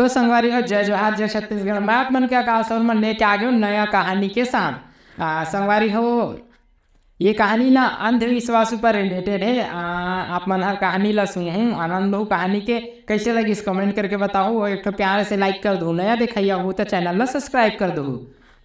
तो संगवारी हो जय जोहार जय छत्तीसगढ़। मैं आप मन के आकाश और मन लेके आ गया हूँ नया कहानी के साथ। संगवारी हो ये कहानी ना अंधविश्वास पर रिलेटेड है। आप मन हर कहानी ला सुनूँ आनंद हो कहानी के कैसे लगी इस कमेंट करके बताओ और एक तो प्यार से लाइक कर दो। नया देखिए हो तो चैनल ला सब्सक्राइब कर दो।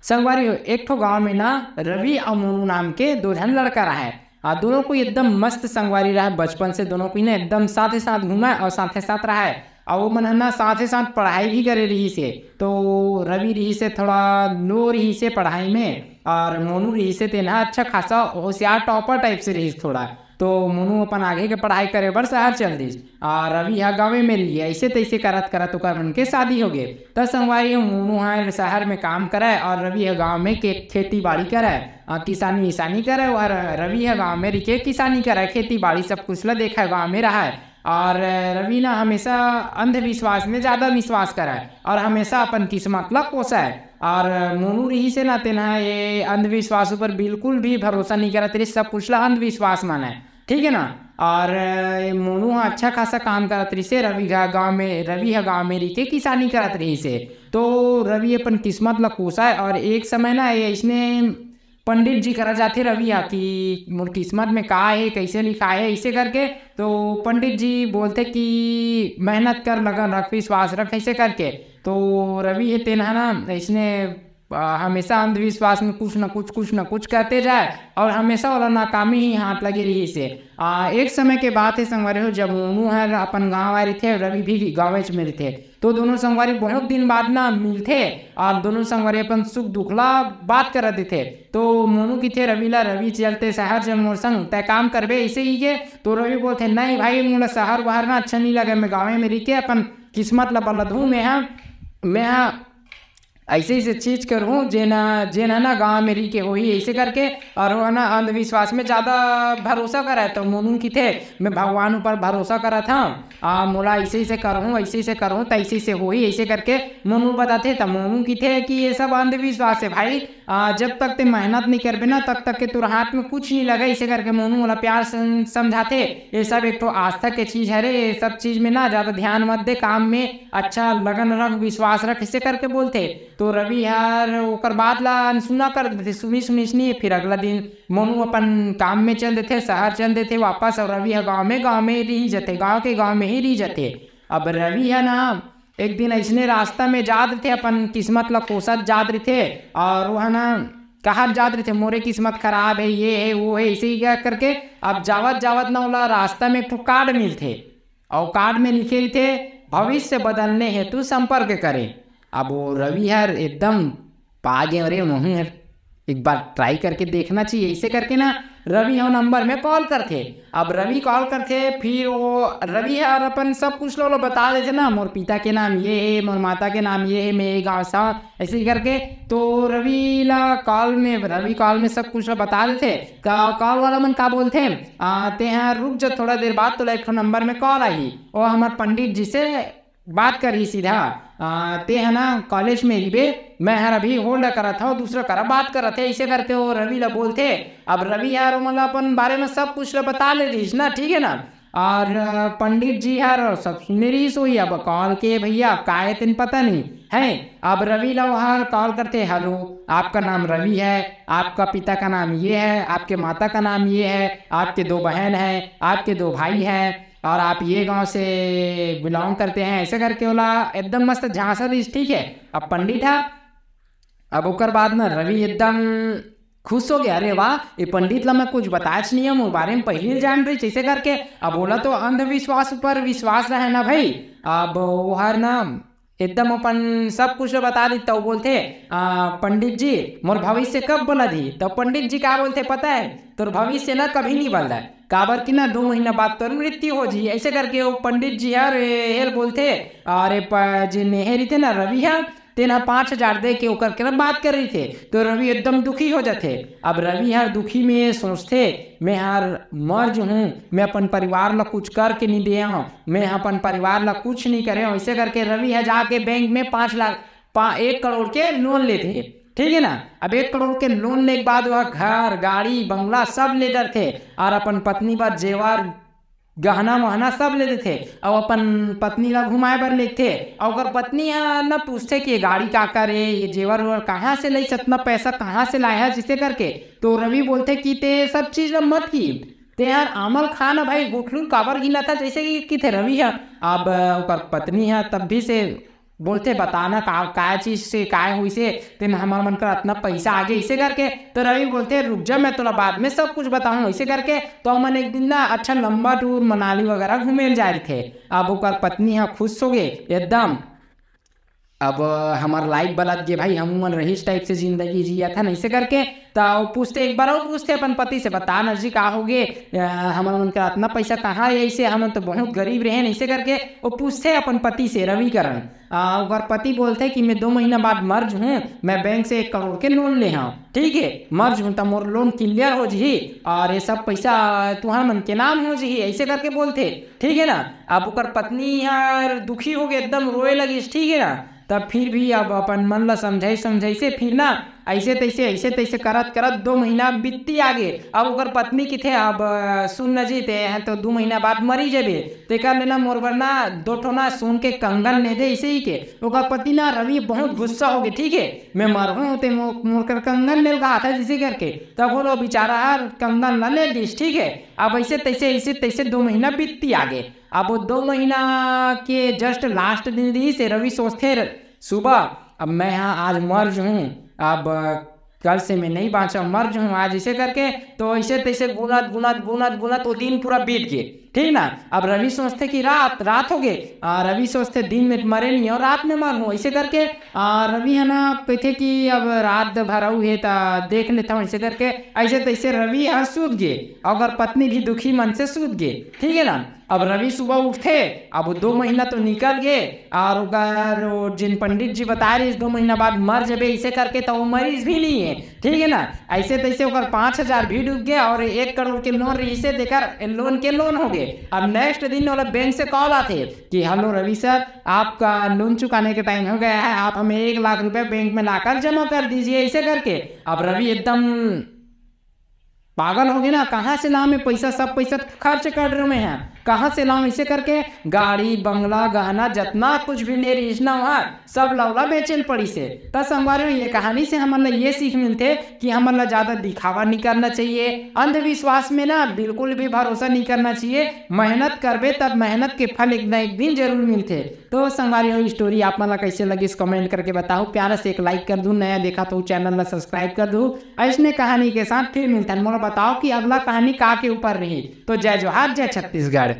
संगवारी हो एक तो गाँव में ना रवि और मोनू नाम के दो जन लड़का रहा है। दोनों को एकदम मस्त संगवारी रहा है। बचपन से दोनों को ना एकदम साथ ही साथ घूमा और साथ ही साथ रहा है और वो मन है ना साथ ही साथ पढ़ाई भी करे रही से। तो रवि रही से थोड़ा लो रही से पढ़ाई में और मोनू रही से तेना अच्छा खासा होशियार टॉपर टाइप से रही थोड़ा। तो मोनू अपन आगे के पढ़ाई करे बर शहर चल दी और रवि यहाँ गाँव में रही ऐसे तैसे करत करत ओकर मन के शादी हो गए। तो संगवारी मोनू है शहर में काम करे और रवि है गाँव में खेती बाड़ी करे किसानी विसानी करे और रवि है गाँव में रिके किसानी करे खेती बाड़ी सब कुछ ला देखा है गाँव में रहा है। और रवि ना हमेशा अंधविश्वास में ज़्यादा विश्वास करा है और हमेशा अपन किस्मत ला कोसा है। और मोनू रही से ना तेना ये अंधविश्वास पर बिल्कुल भी भरोसा नहीं करा, तेरे सब कुछ ला अंधविश्वास माना है, ठीक है ना। और मोनू अच्छा खासा काम करत रही से रवि गाँव में रही के किसानी करत रही से। तो रवि अपन किस्मत ला कोसा है और एक समय ना इसने पंडित जी करा जाते रवि कि मोर किस्मत में का है कैसे लिखा है ऐसे करके। तो पंडित जी बोलते कि मेहनत कर लगन रख विश्वास रख ऐसे करके। तो रवि है तेना ना इसने हमेशा अंधविश्वास में कुछ न कुछ करते जाए और हमेशा वाला नाकामी ही हाथ लगी रही से। एक समय के बाद है संगवारी हो जब मोनू है अपन गाँव आ रहे थे रवि भी गाँव में थे। तो दोनों संगवारी बहुत दिन बाद ना मिलते और दोनों संगवारी अपन सुख दुखला बात कर रहे थे। तो मोनू की थे रवि चलते शहर से मोर संग तय काम करबे ऐसे ही के। तो रवि बोलते नहीं भाई मोला शहर बाहर ना अच्छा नहीं लगे, मैं गाँव में रह के अपन किस्मत ला बदलूँ। मैं ऐसे ऐसे चीज करूँ जेना ना गाँव में रही के हो ही ऐसे करके। और वो ना अंधविश्वास में ज़्यादा भरोसा करा तो मोनू की थे मैं भगवान ऊपर भरोसा करा था मोला ऐसे करूँ तो ऐसे हो ही ऐसे करके मोनू बताते। तो मोनू की थे कि ये सब अंधविश्वास है भाई, जब तक ते मेहनत नहीं करबे ना तब तक के तुर हाथ में कुछ नहीं लगा ऐसे करके मोनू वाला प्यार समझाते। ये सब एक तो आस्था के चीज़ है रे, ये सब चीज़ में ना ज़्यादा ध्यान मत दे, काम में अच्छा लगन रख विश्वास रख ऐसे करके बोलते। तो रवि यार ओकर बाद ला सुना कर देते सुनी फिर अगला दिन मोनू अपन काम में चल देते शहर चल देते वापस और रवि गाँव में रही जाते गाँव में ही रही जाते। अब रवि है ना एक दिन ऐसने रास्ता में जात थे अपन किस्मत ला कोसत जात रहे थे और वह ना कहा जात रहे थे मोरे किस्मत खराब है ये है वो है ऐसे ही क्या करके। अब जावत ना वाला रास्ता में एक तो कार्ड मिलते और कार्ड में लिखे रहे थे भविष्य बदलने हेतु संपर्क करें। अब वो रवि यार एकदम पा गए अरे मोहन यार एक बार ट्राई करके देखना चाहिए ऐसे करके ना रवि हो नंबर में कॉल करते। अब रवि कॉल करते फिर वो रवि यार अपन सब कुछ लोग बता देते ना मोर पिता के नाम ये है मोर माता के नाम ये है मैं गाँव सा ऐसे करके। तो रवि कॉल में सब कुछ बता देते। कॉल वाला मन का बोलते ते यहाँ रुक जा थोड़ा देर बाद तो एक नंबर में कॉल आई वो हमारे पंडित जी से बात करी सीधा ते है ना कॉलेज में रिबे मैं यार अभी होल्ड करा था दूसरा करा बात करा थे ऐसे करते हो रवि ला बोलते। अब रवि यार मतलब अपन बारे में सब कुछ बता ले रही ना, ठीक है ना। और पंडित जी यार सब सुने रही सोई अब कॉल के भैया काहे तेन पता नहीं है। अब रवि ला वहाँ कॉल करते हेलो आपका नाम रवि है, आपका पिता का नाम ये है, आपके माता का नाम ये है, आपके दो बहन है, आपके दो भाई हैं और आप ये गांव से बिलोंग करते हैं ऐसे करके बोला एकदम मस्त झांसा दी, ठीक है। अब पंडित है अब ओकर बाद ना रवि एकदम खुश हो गया अरे वाह ये पंडित ला मैं कुछ बताच नहीं है बारे में पहले जान रही ऐसे करके। अब बोला तो अंधविश्वास पर विश्वास रहे ना भाई। अब वो हर ना एकदम अपन सब कुछ बता दी। तो बोलते पंडित जी मोर भविष्य कब बोला दी। तो पंडित जी क्या बोलते पता है तोर भविष्य ना कभी नहीं बदला है काबर की ना 2 महीना बाद तोर मृत्यु हो जी ऐसे करके। वो पंडित जी यार बोलते अरे जी नेहरी थे ना रवि है तेना 5,000 दे के ओकर के बात कर रही थे। तो रवि एकदम दुखी हो जाते। अब रवि यार दुखी में सोचते मैं यार मर जो हूँ मैं अपन परिवार ला कुछ करके नहीं दिया हूँ मैं अपन परिवार ला कुछ नहीं करे हूँ ऐसे करके रवि है जाके बैंक में 1 करोड़ के लोन लेते, ठीक है ना। अब 1 करोड़ के लोन लेने के बाद वह घर गाड़ी बंगला सब ले डर थे और अपन पत्नी पर जेवर गहना वहना सब लेते थे और अपन पत्नी ला घुमाए बर लेते और अगर पत्नी न पूछते कि ये गाड़ी का करे, ये जेवर वेवर कहाँ से लई, इतना पैसा कहाँ से लाया है, जिसे करके तो रवि बोलते कि ते सब चीज ला मत की, ते यार आमल खान भाई गुठलू काबर गिला था जैसे कि थे रवि है। अब ओकर पत्नी है तब भी से बोलते बताना का चीज से काय हुई से तेन हमार मन का इतना पैसा आगे इसे करके, तो रवि बोलते रुक जा मैं तोला बाद में सब कुछ बताऊँ इसे करके। तो हमन एक दिन ना अच्छा लंबा टूर मनाली वगैरह घूमे जा रहे थे। अब ओकर पत्नी है खुश हो गए एकदम। अब हमार लाइफ बदल गए भाई, हम मन रहीस टाइप से जिंदगी जिया था नहीं से करके। तो पूछते एक बार और पूछते अपन पति से बता न जी का हो गए, हमारे मन का इतना पैसा कहाँ है, ऐसे हम तो बहुत गरीब रहे नहीं से करके। वो पूछते अपन पति से रविकरण, अगर पति बोलते कि मैं 2 महीना बाद मर्ज हूँ, मैं बैंक से 1 करोड़ के लोन ले हाँ, ठीक है मर्ज हूँ तो मोर लोन क्लियर हो जी और ये सब पैसा तुम्हारा मन के नाम हो जी, ऐसे करके बोलते ठीक है ना। अब ओकर पत्नी यार दुखी हो गए एकदम रोए लगी, ठीक है ना। तब फिर भी अब अपन मन ला समझाई से फिर ना ऐसे तैसे करत 2 महीना बीतती आगे। अब ओकर पत्नी की थे अब सुन न जीते हैं तो 2 महीना बाद मरी जेबे, तेकर लेना मोर बर ना 2 ठो ना सोन के कंगन ले दे ऐसे ही के। ओकर पति ना रवि बहुत गुस्सा हो गए, ठीक है मैं मर हूँ ते मोर कर कंगन ले कहा था जिसे करके। तब बोलो बेचारा यार कंगन ला ले दिस, ठीक है। अब ऐसे तैसे 2 महीना बीतती आगे। अब वो 2 महीना के जस्ट लास्ट दिन दी से रवि सोचते सुबह अब मैं यहाँ आज मर्ज हूँ, अब कल से मैं नहीं बाँचा मर्ज हूँ आज इसे करके। तो ऐसे तैसे गुनत वो दिन पूरा बीत गए, ठीक ना। अब रवि सोचते कि रात हो गए, रवि सोचते दिन में मरे नहीं और रात में मर हूँ ऐसे करके। रवि है ना कहते कि अब रात भर है तो देख लेता हूँ ऐसे करके। ऐसे तैसे रवि यहाँ सूत गए, अगर पत्नी भी दुखी मन से सूत गए, ठीक है ना। अब रवि सुबह उठे, अब 2 महीना तो निकल गए और अगर जिन पंडित जी बता रहे 2 महीना बाद मर जाबे इसे करके, तो वो मरीज भी नहीं है, ठीक है ना। ऐसे तैसे ओकर 5,000 भी डूब गया और 1 करोड़ के लोन इसे देकर लोन हो गए। अब नेक्स्ट दिन वाला बैंक से कॉल आते कि हेलो रवि सर, आपका लोन चुकाने के टाइम हो गया है, आप हमें 1 लाख रुपए बैंक में लाकर जमा कर दीजिए ऐसे करके। अब रवि एकदम पागल हो गए ना, कहाँ से लाऊं मैं पैसा, सब पैसा खर्च कर रहे मैं हैं, कहाँ से लाऊं इसे करके। गाड़ी बंगला गहना जितना कुछ भी ले रही ना वहाँ सब लौला बेचन पड़ी से। तो संगवारी ये कहानी से हमारे ये सीख मिलते कि हमारे ज़्यादा दिखावा नहीं करना चाहिए, अंधविश्वास में ना बिल्कुल भी भरोसा नहीं करना चाहिए। मेहनत करबे तब मेहनत के फल एक न एक दिन जरूर मिलते। तो संगवारी स्टोरी आप मला कैसे लगी इस कमेंट करके बताओ, प्यारा से एक लाइक कर दूँ, नया देखा तो चैनल में सब्सक्राइब कर दूँ। ऐसने कहानी के साथ फिर मिलता है, मोला बताओ कि अगला कहानी का के ऊपर रही। तो जय जोहार, जय छत्तीसगढ़।